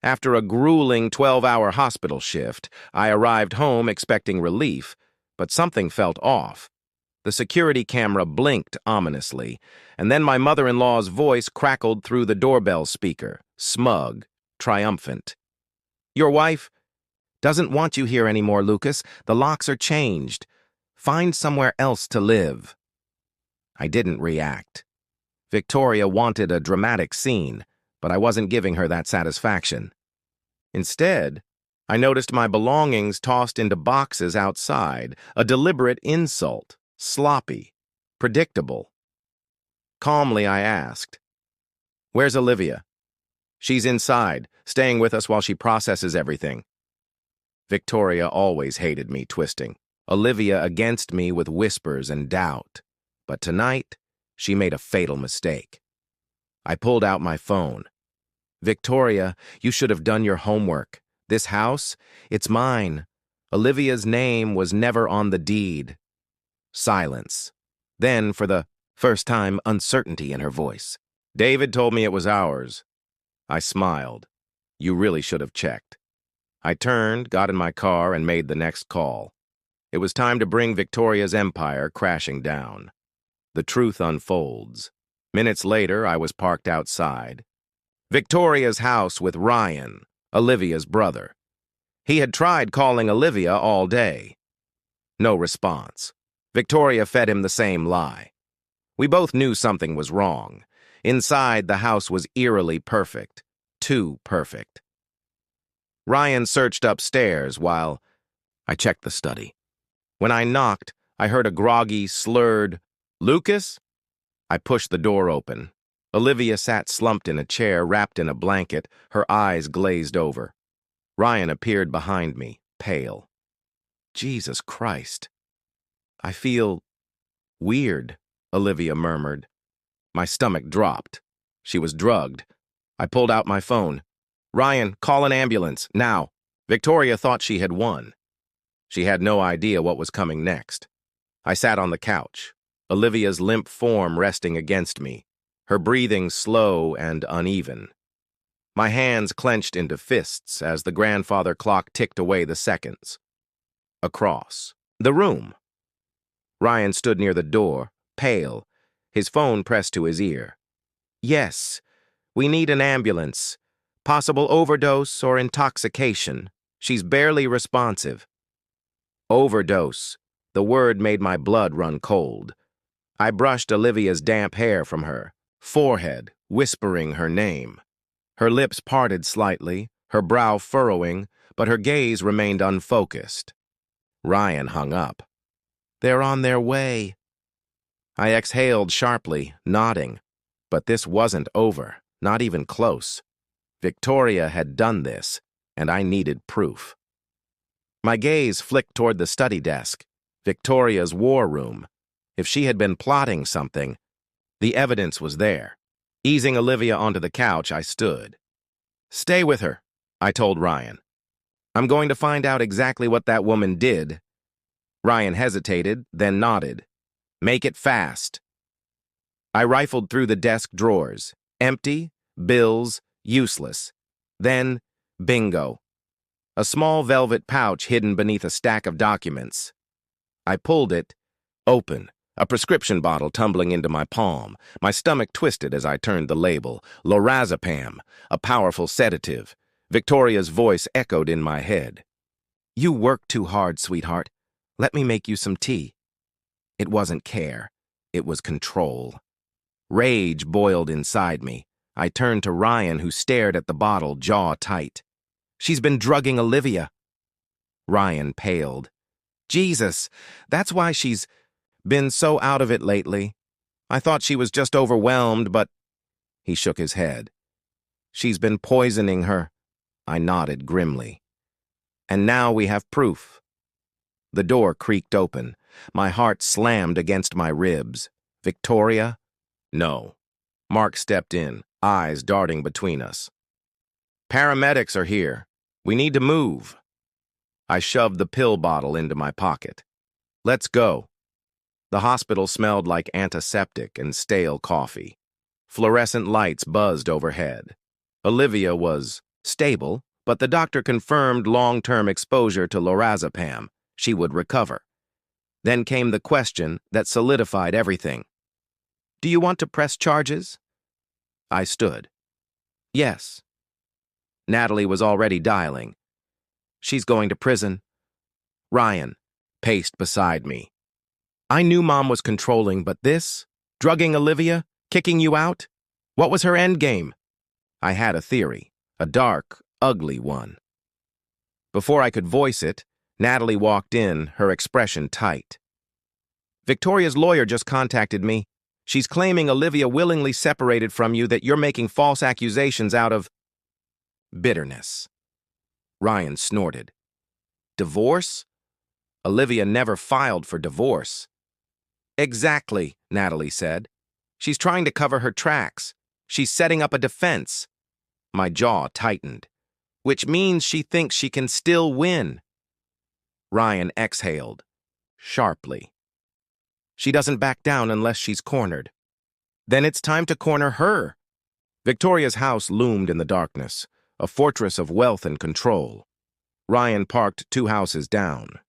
After a grueling 12-hour hospital shift, I arrived home expecting relief, but something felt off. The security camera blinked ominously, and then my mother-in-law's voice crackled through the doorbell speaker, smug, triumphant. "Your wife doesn't want you here anymore, Lucas. The locks are changed. Find somewhere else to live." I didn't react. Victoria wanted a dramatic scene, but I wasn't giving her that satisfaction. Instead, I noticed my belongings tossed into boxes outside, a deliberate insult, sloppy, predictable. Calmly, I asked, "Where's Olivia?" "She's inside, staying with us while she processes everything." Victoria always hated me twisting Olivia against me with whispers and doubt. But tonight, she made a fatal mistake. I pulled out my phone. "Victoria, you should have done your homework. This house, it's mine. Olivia's name was never on the deed." Silence. Then, for the first time, uncertainty in her voice. "David told me it was ours." I smiled. "You really should have checked." I turned, got in my car, and made the next call. It was time to bring Victoria's empire crashing down. The truth unfolds. Minutes later, I was parked outside. Victoria's house with Ryan, Olivia's brother. He had tried calling Olivia all day. No response. Victoria fed him the same lie. We both knew something was wrong. Inside, the house was eerily perfect. Too perfect. Ryan searched upstairs while I checked the study. When I knocked, I heard a groggy, slurred, "Lucas?" I pushed the door open. Olivia sat slumped in a chair, wrapped in a blanket, her eyes glazed over. Ryan appeared behind me, pale. "Jesus Christ. I feel weird," Olivia murmured. My stomach dropped. She was drugged. I pulled out my phone. "Ryan, call an ambulance, now." Victoria thought she had won. She had no idea what was coming next. I sat on the couch, Olivia's limp form resting against me, her breathing slow and uneven. My hands clenched into fists as the grandfather clock ticked away the seconds. Across the room. Ryan stood near the door, pale, his phone pressed to his ear. "Yes, we need an ambulance. Possible overdose or intoxication. She's barely responsive." Overdose. The word made my blood run cold. I brushed Olivia's damp hair from her forehead, whispering her name. Her lips parted slightly, her brow furrowing, but her gaze remained unfocused. Ryan hung up. "They're on their way." I exhaled sharply, nodding. But this wasn't over, not even close. Victoria had done this, and I needed proof. My gaze flicked toward the study desk, Victoria's war room. If she had been plotting something, the evidence was there. Easing Olivia onto the couch, I stood. "Stay with her," I told Ryan. "I'm going to find out exactly what that woman did." Ryan hesitated, then nodded. "Make it fast." I rifled through the desk drawers. Empty, bills, useless. Then, bingo. A small velvet pouch hidden beneath a stack of documents. I pulled it, open, a prescription bottle tumbling into my palm. My stomach twisted as I turned the label. Lorazepam, a powerful sedative. Victoria's voice echoed in my head. "You work too hard, sweetheart. Let me make you some tea." It wasn't care. It was control. Rage boiled inside me. I turned to Ryan, who stared at the bottle, jaw tight. "She's been drugging Olivia." Ryan paled. "Jesus, that's why she's been so out of it lately. I thought she was just overwhelmed, but—" He shook his head. "She's been poisoning her." I nodded grimly. "And now we have proof." The door creaked open. My heart slammed against my ribs. "Victoria?" "No." Mark stepped in, eyes darting between us. "Paramedics are here. We need to move." I shoved the pill bottle into my pocket. "Let's go." The hospital smelled like antiseptic and stale coffee. Fluorescent lights buzzed overhead. Olivia was Stable, but the doctor confirmed long-term exposure to lorazepam. She would recover. Then came the question that solidified everything. "Do you want to press charges?" I stood. "Yes." Natalie was already dialing. "She's going to prison." Ryan paced beside me. I knew Mom was controlling, but this? Drugging Olivia? Kicking you out? What was her endgame? I had a theory, a dark, ugly one. Before I could voice it, Natalie walked in, her expression tight. "Victoria's lawyer just contacted me. She's claiming Olivia willingly separated from you, that you're making false accusations out of bitterness." Ryan snorted. "Divorce? Olivia never filed for divorce." "Exactly," Natalie said. "She's trying to cover her tracks. She's setting up a defense." My jaw tightened. "Which means she thinks she can still win." Ryan exhaled, sharply. "She doesn't back down unless she's cornered." "Then it's time to corner her." Victoria's house loomed in the darkness, a fortress of wealth and control. Ryan parked 2 houses down.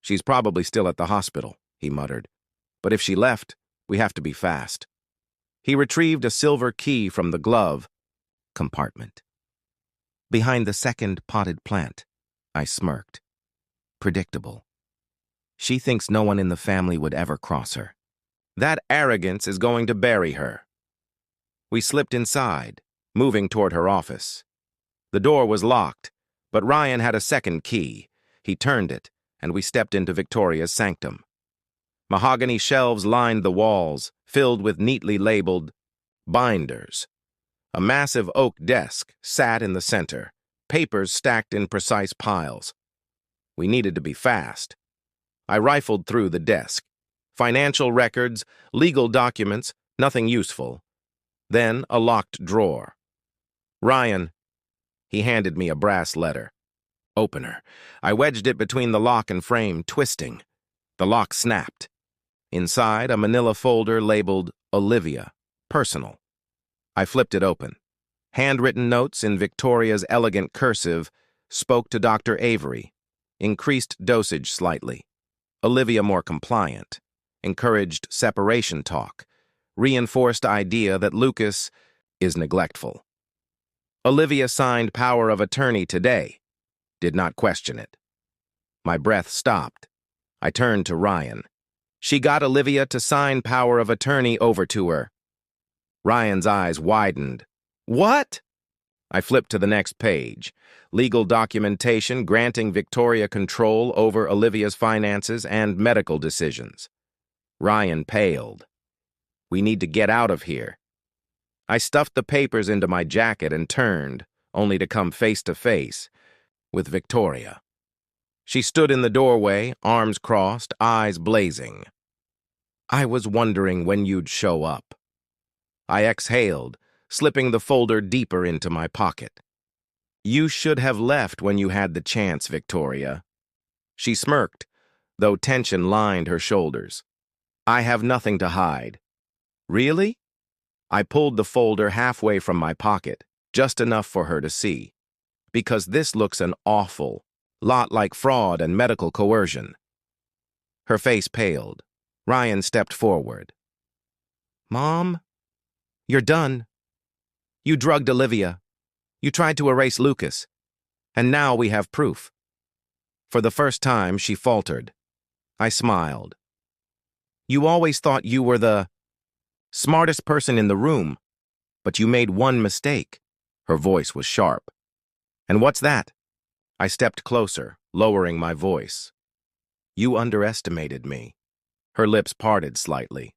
"She's probably still at the hospital," he muttered. "But if she left, we have to be fast." He retrieved a silver key from the glove compartment. "Behind the second potted plant," I smirked. Predictable. She thinks no one in the family would ever cross her. That arrogance is going to bury her. We slipped inside, moving toward her office. The door was locked, but Ryan had a second key. He turned it, and we stepped into Victoria's sanctum. Mahogany shelves lined the walls, filled with neatly labeled binders. A massive oak desk sat in the center, papers stacked in precise piles. We needed to be fast. I rifled through the desk. Financial records, legal documents, nothing useful. Then a locked drawer. "Ryan." He handed me a brass letter. Opener. I wedged it between the lock and frame, twisting. The lock snapped. Inside, a manila folder labeled Olivia, personal. I flipped it open. Handwritten notes in Victoria's elegant cursive spoke to Dr. Avery. Increased dosage slightly. Olivia more compliant. Encouraged separation talk. Reinforced idea that Lucas is neglectful. Olivia signed power of attorney today. Did not question it. My breath stopped. I turned to Ryan. "She got Olivia to sign power of attorney over to her." Ryan's eyes widened. "What?" I flipped to the next page. Legal documentation granting Victoria control over Olivia's finances and medical decisions. Ryan paled. "We need to get out of here." I stuffed the papers into my jacket and turned, only to come face to face with Victoria. She stood in the doorway, arms crossed, eyes blazing. "I was wondering when you'd show up." I exhaled, slipping the folder deeper into my pocket. "You should have left when you had the chance, Victoria." She smirked, though tension lined her shoulders. "I have nothing to hide." "Really?" I pulled the folder halfway from my pocket, just enough for her to see. "Because this looks an awful lot like fraud and medical coercion." Her face paled. Ryan stepped forward. "Mom, you're done. You drugged Olivia. You tried to erase Lucas. And now we have proof." For the first time, she faltered. I smiled. "You always thought you were the smartest person in the room, but you made one mistake." Her voice was sharp. "And what's that?" I stepped closer, lowering my voice. "You underestimated me." Her lips parted slightly.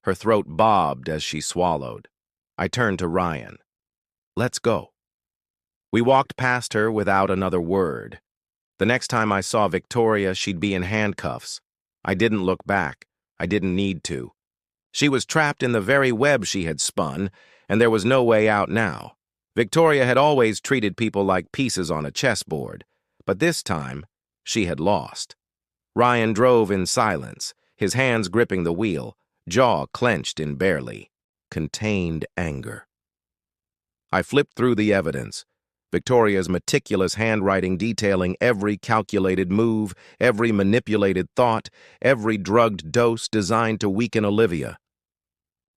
Her throat bobbed as she swallowed. I turned to Ryan. "Let's go." We walked past her without another word. The next time I saw Victoria, she'd be in handcuffs. I didn't look back. I didn't need to. She was trapped in the very web she had spun, and there was no way out now. Victoria had always treated people like pieces on a chessboard, but this time, she had lost. Ryan drove in silence, his hands gripping the wheel, jaw clenched in barely contained anger. I flipped through the evidence. Victoria's meticulous handwriting detailing every calculated move, every manipulated thought, every drugged dose designed to weaken Olivia.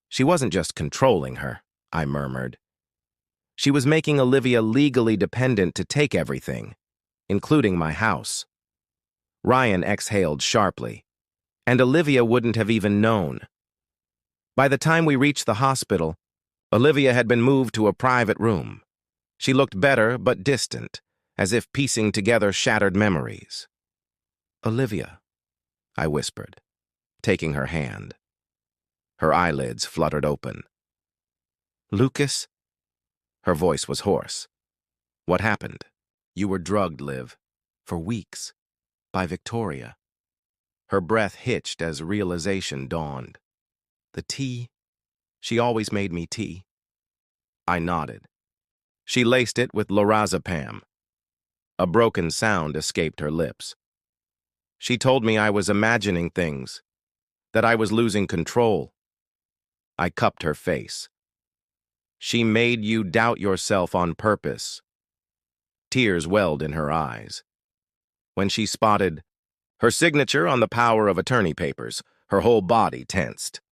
She wasn't just controlling her, I murmured. She was making Olivia legally dependent to take everything, including my house. Ryan exhaled sharply, and Olivia wouldn't have even known. By the time we reached the hospital, Olivia had been moved to a private room. She looked better but distant, as if piecing together shattered memories. "Olivia," I whispered, taking her hand. Her eyelids fluttered open. "Lucas?" Her voice was hoarse. "What happened?" "You were drugged, Liv, for weeks, by Victoria." Her breath hitched as realization dawned. "The tea? She always made me tea." I nodded. "She laced it with lorazepam." A broken sound escaped her lips. "She told me I was imagining things, that I was losing control." I cupped her face. "She made you doubt yourself on purpose." Tears welled in her eyes. When she spotted her signature on the power of attorney papers, her whole body tensed.